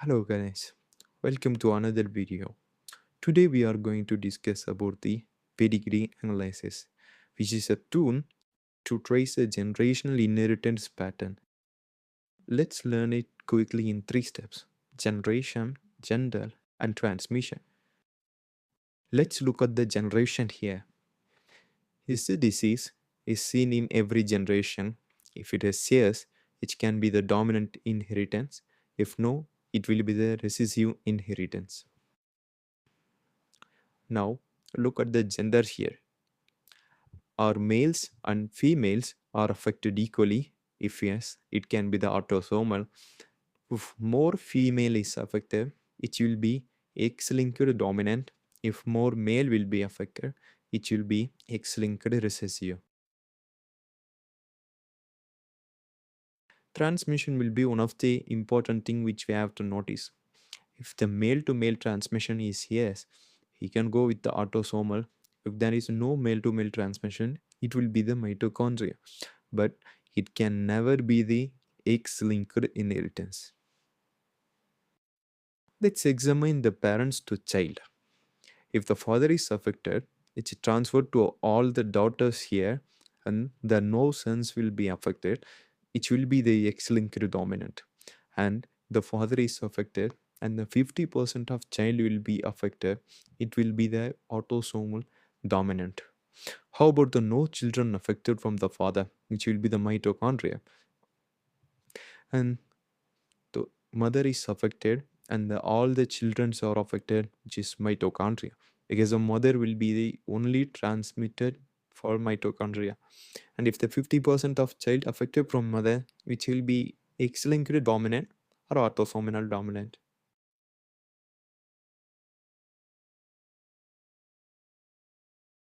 Hello guys, welcome to another video. Today we are going to discuss about the pedigree analysis, which is a tool to trace a generational inheritance pattern. Let's learn it quickly in three steps: generation, gender, and transmission. Let's look at the generation here. Is the disease is seen in every generation? If it is yes, it can be the dominant inheritance. If no, it will be the recessive inheritance. Now, look at the gender here. Are males and females are affected equally? If yes, it can be the autosomal. If more female is affected, it will be X-linked dominant. If more male will be affected, it will be X-linked recessive. Transmission will be one of the important thing which we have to notice. If the male to male transmission is yes, he can go with the autosomal. If there is no male to male transmission, it will be the mitochondria. But it can never be the X-linked inheritance. Let's examine the parents to child. If the father is affected, it's transferred to all the daughters here, and the no sons will be affected. It will be the X-linked dominant. And the father is affected, and the 50% of child will be affected. It will be the autosomal dominant. How about the no children affected from the father, which will be the mitochondria? And the mother is affected, and all the children are affected, which is mitochondria, because the mother will be the only transmitted for mitochondria. And if the 50% of child affected from mother, which will be X-linked dominant or autosomal dominant.